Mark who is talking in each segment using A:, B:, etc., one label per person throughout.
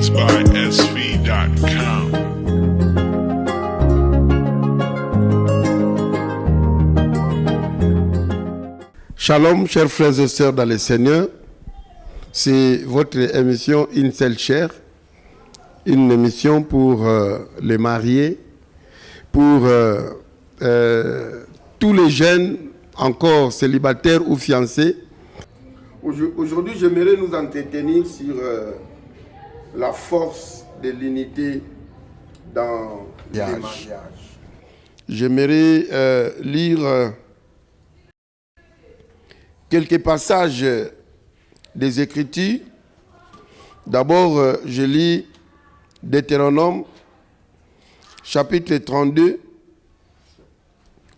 A: beatsbysv.com.
B: Shalom, chers frères et sœurs dans le Seigneur. C'est votre émission Une seule chair, une émission pour les mariés, pour tous les jeunes encore célibataires ou fiancés. Aujourd'hui, j'aimerais nous entretenir sur la force de l'unité dans les mariages. J'aimerais lire quelques passages des Écritures. D'abord, je lis Deutéronome, chapitre 32,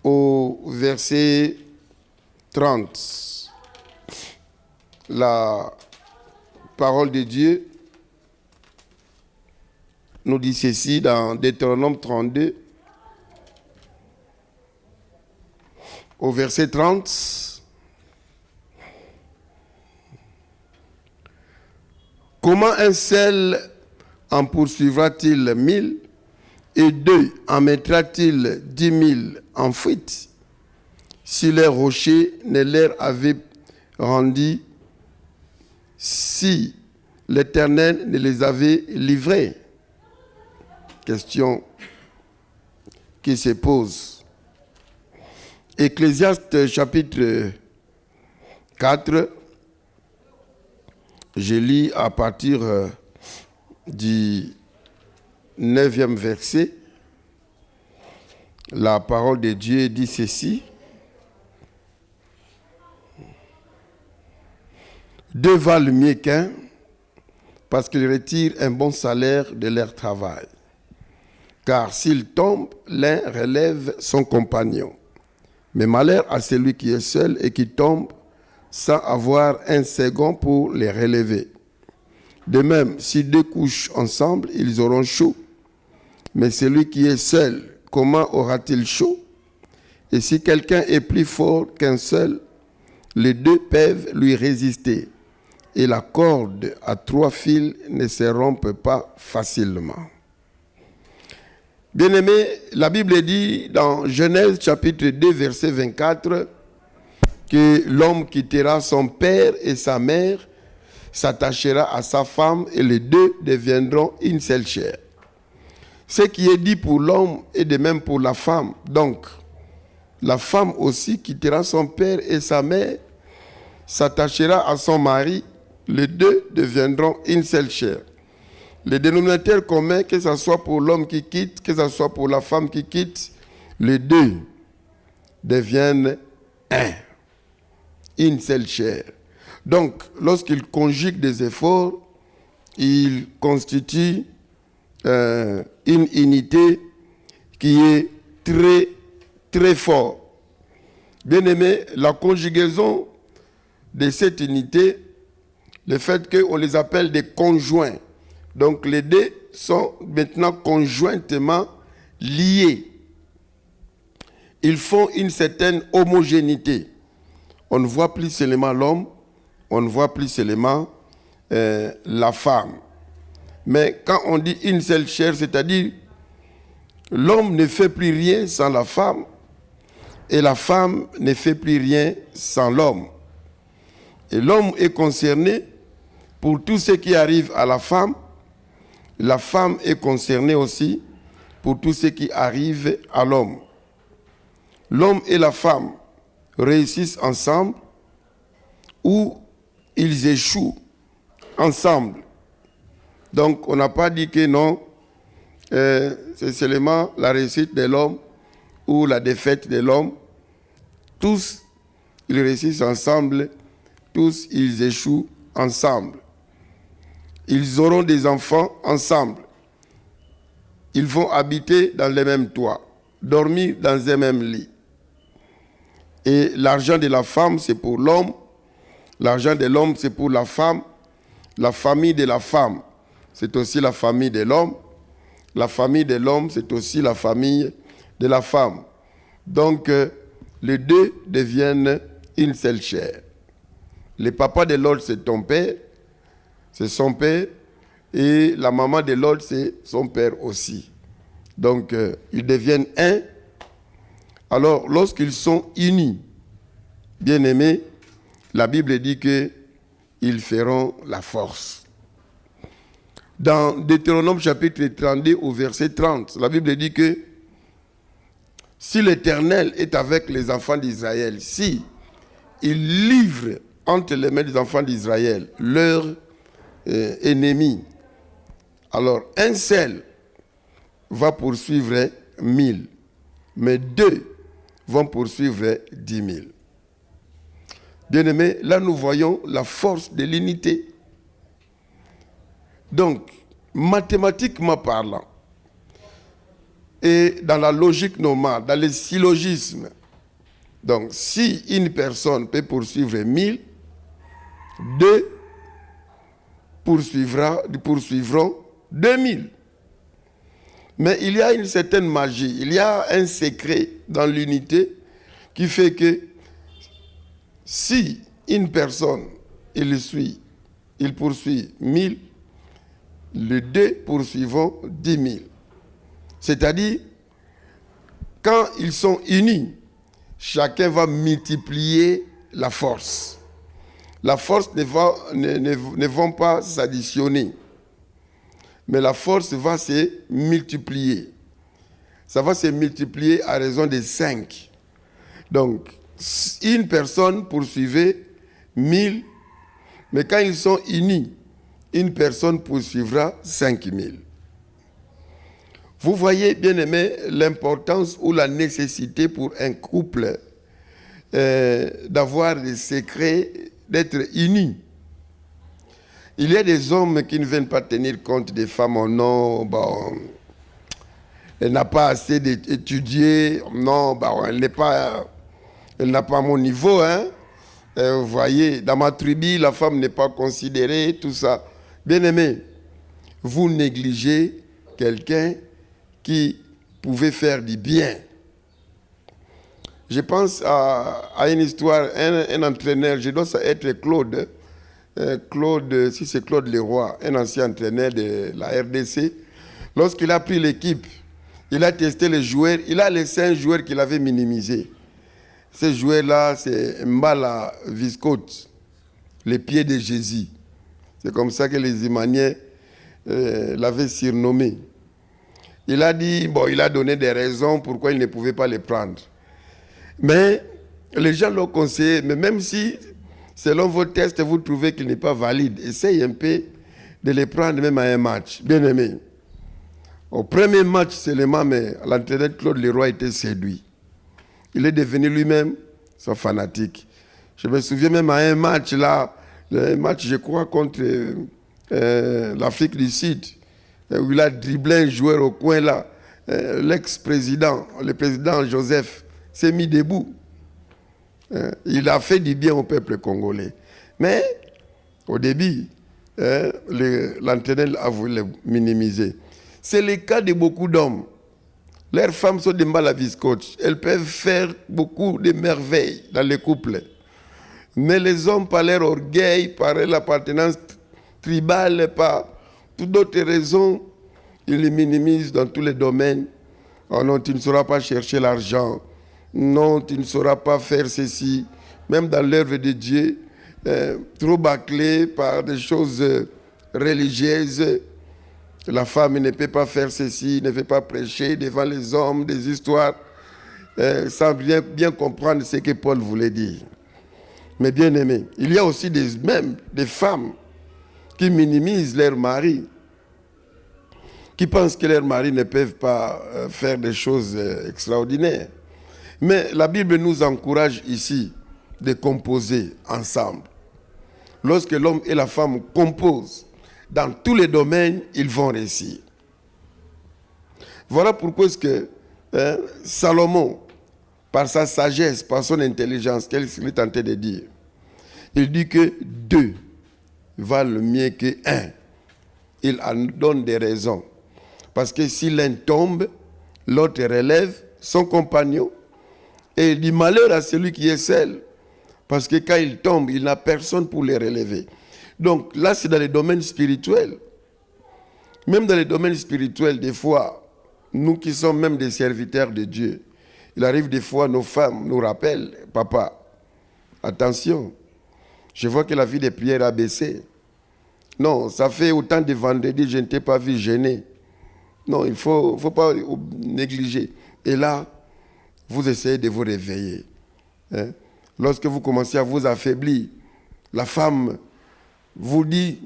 B: au verset 30. La parole de Dieu nous dit ceci dans Deutéronome 32, au verset 30. Comment un seul en poursuivra-t-il 1000 et deux en mettra-t-il 10 000 en fuite si les rochers ne leur avaient rendu, si l'Éternel ne les avait livrés? Question qui se pose. Ecclésiaste chapitre 4, je lis à partir du 9e verset. La parole de Dieu dit ceci. Deux valent mieux qu'un, parce qu'ils retirent un bon salaire de leur travail. Car s'il tombe, l'un relève son compagnon. Mais malheur à celui qui est seul et qui tombe sans avoir un second pour les relever. De même, si deux couchent ensemble, ils auront chaud. Mais celui qui est seul, comment aura-t-il chaud? Et si quelqu'un est plus fort qu'un seul, les deux peuvent lui résister. Et la corde à 3 fils ne se rompt pas facilement. Bien-aimés, la Bible dit dans Genèse chapitre 2, verset 24, que l'homme quittera son père et sa mère, s'attachera à sa femme et les deux deviendront une seule chair. Ce qui est dit pour l'homme est de même pour la femme. Donc, la femme aussi quittera son père et sa mère, s'attachera à son mari, les deux deviendront une seule chair. Le dénominateur commun, que ce soit pour l'homme qui quitte, que ce soit pour la femme qui quitte, les deux deviennent un. Une seule chair. Donc, lorsqu'il conjugue des efforts, il constitue une unité qui est très, très forte. Bien aimé, la conjugaison de cette unité, le fait qu'on les appelle des conjoints, donc les deux sont maintenant conjointement liés. Ils font une certaine homogénéité. On ne voit plus seulement l'homme, on ne voit plus seulement la femme. Mais quand on dit une seule chair, c'est-à-dire l'homme ne fait plus rien sans la femme et la femme ne fait plus rien sans l'homme. Et l'homme est concerné pour tout ce qui arrive à la femme est concernée aussi pour tout ce qui arrive à l'homme. L'homme et la femme réussissent ensemble ou ils échouent ensemble. Donc, on n'a pas dit que non, c'est seulement la réussite de l'homme ou la défaite de l'homme. Tous, ils réussissent ensemble, tous, ils échouent ensemble. Ils auront des enfants ensemble. Ils vont habiter dans le même toit, dormir dans un même lit. Et l'argent de la femme, c'est pour l'homme. L'argent de l'homme, c'est pour la femme. La famille de la femme, c'est aussi la famille de l'homme. La famille de l'homme, c'est aussi la famille de la femme. Donc, les deux deviennent une seule chair. Le papa de l'autre, c'est ton père, c'est son père. et la maman de l'autre, c'est son père aussi. Donc, ils deviennent un. Alors, lorsqu'ils sont unis, bien-aimés, la Bible dit qu'ils feront la force. Dans Deutéronome chapitre 32 au verset 30, la Bible dit que si l'Éternel est avec les enfants d'Israël, si il livre entre les mains des enfants d'Israël leurs ennemis, alors un seul va poursuivre 1000, mais 2 vont poursuivre 10 000. Bien-aimés, là nous voyons la force de l'unité. Donc, mathématiquement parlant, et dans la logique normale, dans les syllogismes, donc si une personne peut poursuivre 1000, 2 poursuivront 2000. Mais il y a une certaine magie, il y a un secret dans l'unité qui fait que si une personne, il poursuit 1000, les 2 poursuivront 10 000. C'est-à-dire, quand ils sont unis, chacun va multiplier la force. La force ne va pas s'additionner, mais la force va se multiplier. Ça va se multiplier à raison de 5. Donc, une personne poursuivait 1000, mais quand ils sont unis, une personne poursuivra 5000. Vous voyez, bien aimé, l'importance ou la nécessité pour un couple d'avoir des secrets, d'être unis. Il y a des hommes qui ne viennent pas tenir compte des femmes. Oh non, bon, elle n'a pas assez d'étudier. Non, bon, elle n'a pas mon niveau. Hein? Vous voyez, dans ma tribu, la femme n'est pas considérée, tout ça. Bien aimé, vous négligez quelqu'un qui pouvait faire du bien. Je pense à une histoire, un entraîneur, je dois être Claude. Claude, si c'est Claude Leroy, un ancien entraîneur de la RDC, lorsqu'il a pris l'équipe, il a testé les joueurs, il a laissé un joueur qu'il avait minimisé. Ce joueur-là, c'est Mbala Viscote, les pieds de Jésus. C'est comme ça que les Imaniens l'avaient surnommé. Il a dit, bon, il a donné des raisons pourquoi il ne pouvait pas les prendre. Mais les gens l'ont conseillé, mais même si, selon vos tests, vous trouvez qu'il n'est pas valide, essayez un peu de les prendre même à un match. Bien aimé. Au premier match seulement, mais l'entraîneur Claude Leroy était séduit. Il est devenu lui-même son fanatique. Je me souviens même à un match là, un match je crois contre l'Afrique du Sud, où il a dribblé un joueur au coin là, l'ex-président, le président Joseph, s'est mis debout. Il a fait du bien au peuple congolais. Mais au début, l'entraîneur a voulu le minimiser. C'est le cas de beaucoup d'hommes. Leurs femmes sont des malaviscotes. Elles peuvent faire beaucoup de merveilles dans les couples. Mais les hommes, par leur orgueil, par l'appartenance tribale, par toutes d'autres raisons, ils les minimisent dans tous les domaines. Oh non, tu ne sauras pas chercher l'argent. Non, tu ne sauras pas faire ceci. Même dans l'œuvre de Dieu, trop bâclé par des choses religieuses. La femme ne peut pas faire ceci, ne peut pas prêcher devant les hommes, des histoires, sans bien comprendre ce que Paul voulait dire. Mais bien aimé, il y a aussi même des femmes qui minimisent leur mari, qui pensent que leurs maris ne peuvent pas faire des choses extraordinaires. Mais la Bible nous encourage ici de composer ensemble. Lorsque l'homme et la femme composent, dans tous les domaines, ils vont réussir. Voilà pourquoi est-ce que Salomon, par sa sagesse, par son intelligence, qu'est-ce qu'il est tenté de dire? Il dit que 2 valent mieux que 1. Il en donne des raisons. Parce que si l'un tombe, l'autre relève son compagnon. Et il dit malheur à celui qui est seul. Parce que quand il tombe, il n'a personne pour les relever. Donc là, c'est dans les domaines spirituels. Même dans les domaines spirituels, des fois, nous qui sommes même des serviteurs de Dieu, il arrive des fois, nos femmes nous rappellent, papa, attention, je vois que la vie des prières a baissé. Non, ça fait autant de vendredis, je ne t'ai pas vu gêner. Non, il ne faut pas négliger. Et là, vous essayez de vous réveiller. Hein? Lorsque vous commencez à vous affaiblir, la femme vous dit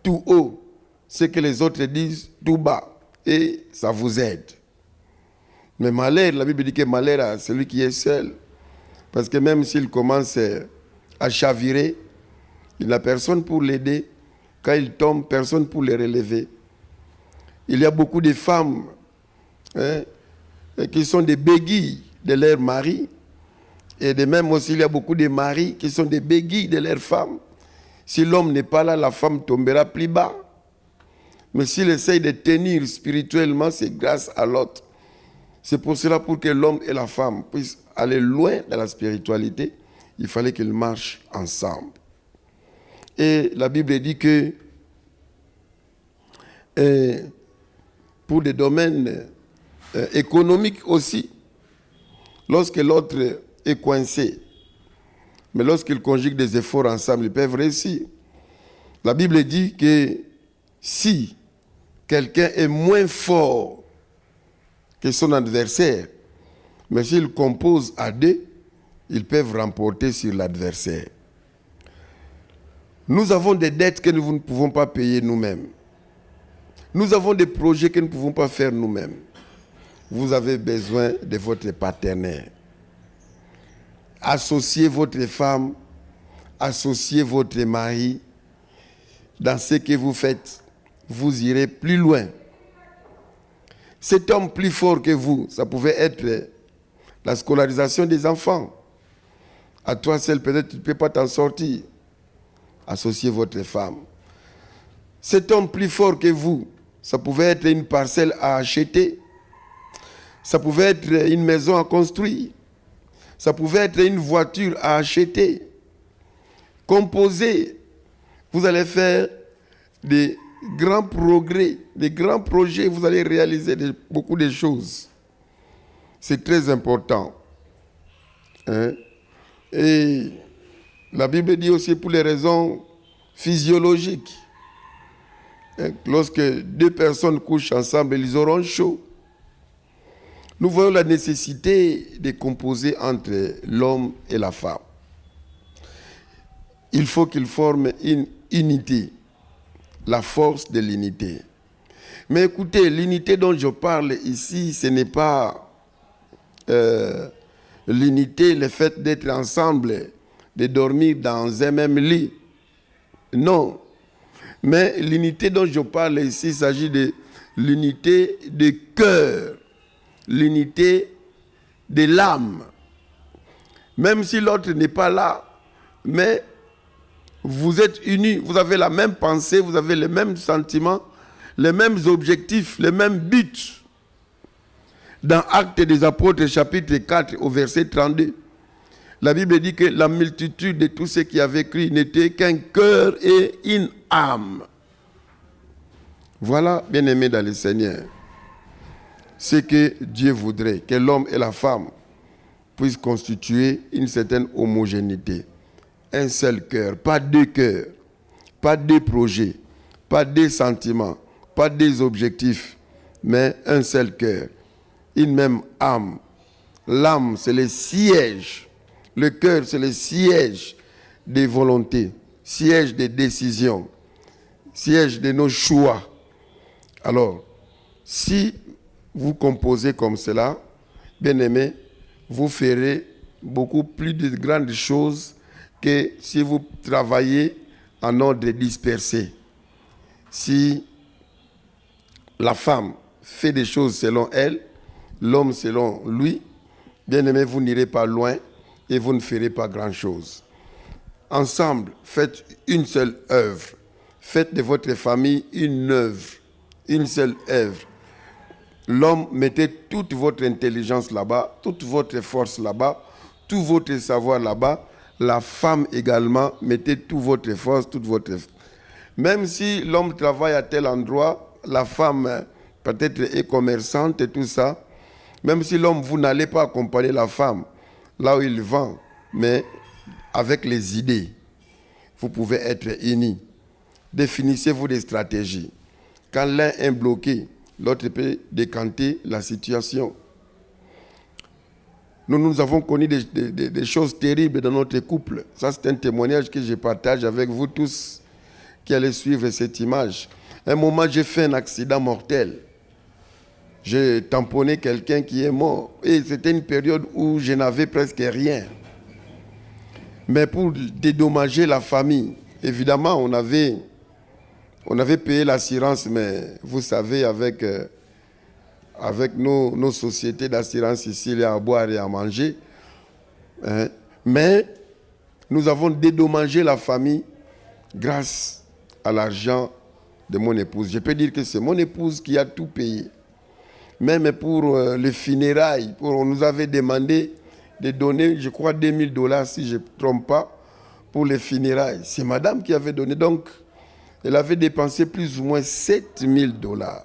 B: tout haut ce que les autres disent tout bas. Et ça vous aide. Mais malheur, la Bible dit que malheur à celui qui est seul. Parce que même s'il commence à chavirer, il n'a personne pour l'aider. Quand il tombe, personne pour le relever. Il y a beaucoup de femmes qui sont des béguilles de leur mari. Et de même aussi, il y a beaucoup de maris qui sont des béguilles de leur femme. Si l'homme n'est pas là, la femme tombera plus bas. Mais s'il essaye de tenir spirituellement, c'est grâce à l'autre. C'est pour cela, pour que l'homme et la femme puissent aller loin dans la spiritualité, il fallait qu'ils marchent ensemble. Et la Bible dit que pour des domaines économiques aussi, lorsque l'autre est coincé, mais lorsqu'ils conjuguent des efforts ensemble, ils peuvent réussir. La Bible dit que si quelqu'un est moins fort que son adversaire, mais s'ils composent à deux, ils peuvent remporter sur l'adversaire. Nous avons des dettes que nous ne pouvons pas payer nous-mêmes. Nous avons des projets que nous ne pouvons pas faire nous-mêmes. Vous avez besoin de votre partenaire. Associez votre femme, associez votre mari dans ce que vous faites. Vous irez plus loin. Cet homme plus fort que vous, ça pouvait être la scolarisation des enfants. À toi seul, peut-être tu ne peux pas t'en sortir. Associez votre femme. Cet homme plus fort que vous, ça pouvait être une parcelle à acheter. Ça pouvait être une maison à construire. Ça pouvait être une voiture à acheter. Composez. Vous allez faire des grands progrès, des grands projets. Vous allez réaliser beaucoup de choses. C'est très important. Hein? Et la Bible dit aussi pour les raisons physiologiques. Lorsque deux personnes couchent ensemble, ils auront chaud. Nous voyons la nécessité de composer entre l'homme et la femme. Il faut qu'ils forment une unité, la force de l'unité. Mais écoutez, l'unité dont je parle ici, ce n'est pas l'unité, le fait d'être ensemble, de dormir dans un même lit. Non. Mais l'unité dont je parle ici, il s'agit de l'unité de cœur, l'unité de l'âme. Même si l'autre n'est pas là, mais vous êtes unis, vous avez la même pensée, vous avez les mêmes sentiments, les mêmes objectifs, les mêmes buts. Dans Actes des Apôtres, chapitre 4, au verset 32, la Bible dit que la multitude de tous ceux qui avaient cru n'était qu'un cœur et une âme. Voilà, bien-aimés dans le Seigneur, ce que Dieu voudrait, que l'homme et la femme puissent constituer une certaine homogénéité. Un seul cœur, pas deux cœurs, pas deux projets, pas deux sentiments, pas deux objectifs, mais un seul cœur, une même âme. L'âme, c'est le siège. Le cœur, c'est le siège des volontés, siège des décisions, siège de nos choix. Alors, si vous composez comme cela, bien-aimés, vous ferez beaucoup plus de grandes choses que si vous travaillez en ordre dispersé. Si la femme fait des choses selon elle, l'homme selon lui, bien-aimés, vous n'irez pas loin et vous ne ferez pas grand-chose. Ensemble, faites une seule œuvre. Faites de votre famille une œuvre, une seule œuvre. L'homme, mettez toute votre intelligence là-bas, toute votre force là-bas, tout votre savoir là-bas. La femme également, mettez toute votre force, toute votre... Même si l'homme travaille à tel endroit, la femme peut-être est commerçante et tout ça, même si l'homme, vous n'allez pas accompagner la femme là où il vend, mais avec les idées, vous pouvez être unis. Définissez-vous des stratégies. Quand l'un est bloqué, l'autre peut décanter la situation. Nous avons connu des choses terribles dans notre couple. Ça, c'est un témoignage que je partage avec vous tous qui allez suivre cette image. À un moment, j'ai fait un accident mortel. J'ai tamponné quelqu'un qui est mort. Et c'était une période où je n'avais presque rien. Mais pour dédommager la famille, évidemment, on avait payé l'assurance, mais vous savez, avec nos sociétés d'assurance ici, il y a à boire et à manger. Hein. Mais nous avons dédommagé la famille grâce à l'argent de mon épouse. Je peux dire que c'est mon épouse qui a tout payé. Même pour les funérailles, on nous avait demandé de donner, je crois, $2000, si je ne me trompe pas, pour les funérailles. C'est madame qui avait donné. Donc, elle avait dépensé plus ou moins $7000.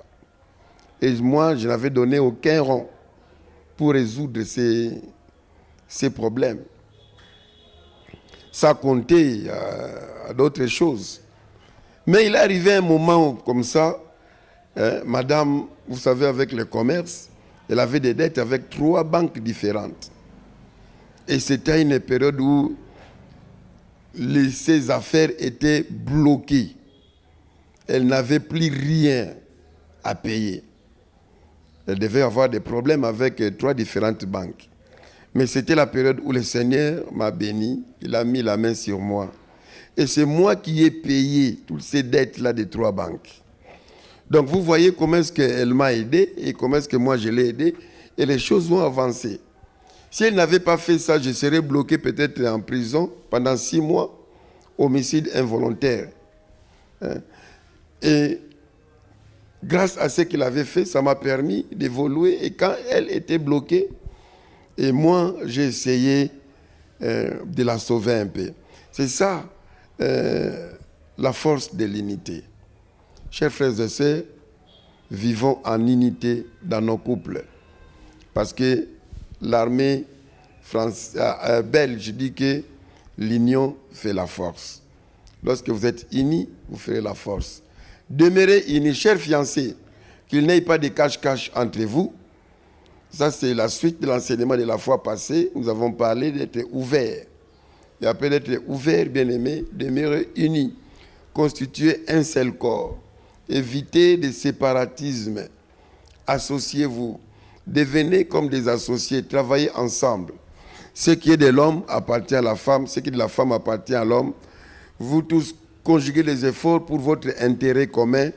B: Et moi, je n'avais donné aucun rond pour résoudre ces problèmes. Ça comptait à d'autres choses. Mais il est arrivé un moment comme ça, madame, vous savez, avec le commerce, elle avait des dettes avec 3 banques différentes. Et c'était une période où ses affaires étaient bloquées. Elle n'avait plus rien à payer. Elle devait avoir des problèmes avec 3 différentes banques. Mais c'était la période où le Seigneur m'a béni. Il a mis la main sur moi. Et c'est moi qui ai payé toutes ces dettes-là des 3 banques. Donc vous voyez comment est-ce qu'elle m'a aidé et comment est-ce que moi je l'ai aidé. Et les choses vont avancer. Si elle n'avait pas fait ça, je serais bloqué peut-être en prison pendant 6 mois. Homicide involontaire. Et grâce à ce qu'il avait fait, ça m'a permis d'évoluer. Et quand elle était bloquée, et moi, j'ai essayé de la sauver un peu. C'est ça, la force de l'unité. Chers frères et sœurs, vivons en unité dans nos couples. Parce que l'armée belge dit que l'union fait la force. Lorsque vous êtes unis, vous ferez la force. Demeurez unis, chers fiancés, qu'il n'y ait pas de cache-cache entre vous. Ça, c'est la suite de l'enseignement de la fois passée. Nous avons parlé d'être ouverts. Et après d'être ouverts, bien-aimés, demeurez unis, constituez un seul corps. Évitez des séparatismes. Associez-vous. Devenez comme des associés. Travaillez ensemble. Ce qui est de l'homme appartient à la femme. Ce qui est de la femme appartient à l'homme. Vous tous conjuguez les efforts pour votre intérêt commun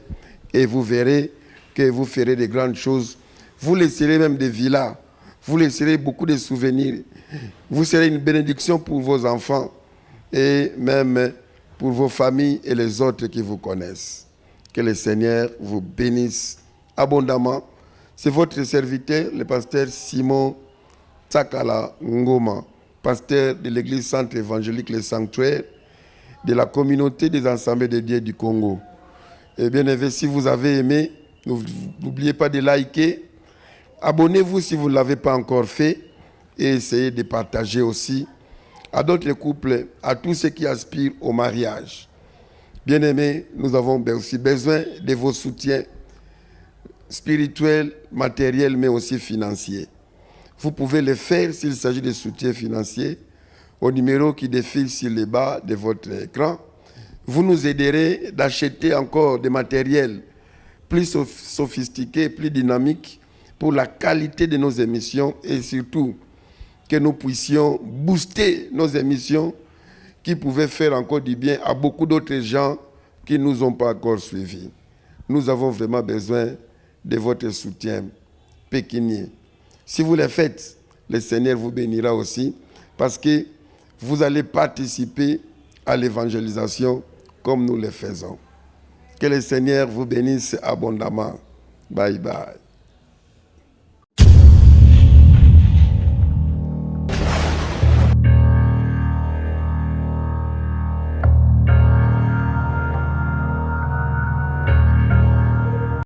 B: et vous verrez que vous ferez de grandes choses. Vous laisserez même des villas. Vous laisserez beaucoup de souvenirs. Vous serez une bénédiction pour vos enfants et même pour vos familles et les autres qui vous connaissent. Que le Seigneur vous bénisse abondamment. C'est votre serviteur, le pasteur Simon Tsakala Ngoma, pasteur de l'église centre évangélique Le Sanctuaire, de la communauté des Assemblées de Dieu du Congo. Et bien aimé, si vous avez aimé, n'oubliez pas de liker. Abonnez-vous si vous ne l'avez pas encore fait et essayez de partager aussi à d'autres couples, à tous ceux qui aspirent au mariage. Bien aimés, nous avons aussi besoin de vos soutiens spirituels, matériels, mais aussi financiers. Vous pouvez le faire s'il s'agit de soutien financier au numéro qui défile sur le bas de votre écran. Vous nous aiderez d'acheter encore des matériels plus sophistiqués, plus dynamiques pour la qualité de nos émissions et surtout que nous puissions booster nos émissions qui pouvaient faire encore du bien à beaucoup d'autres gens qui ne nous ont pas encore suivis. Nous avons vraiment besoin de votre soutien pécuniaire. Si vous le faites, le Seigneur vous bénira aussi parce que vous allez participer à l'évangélisation comme nous le faisons. Que le Seigneur vous bénisse abondamment. Bye bye.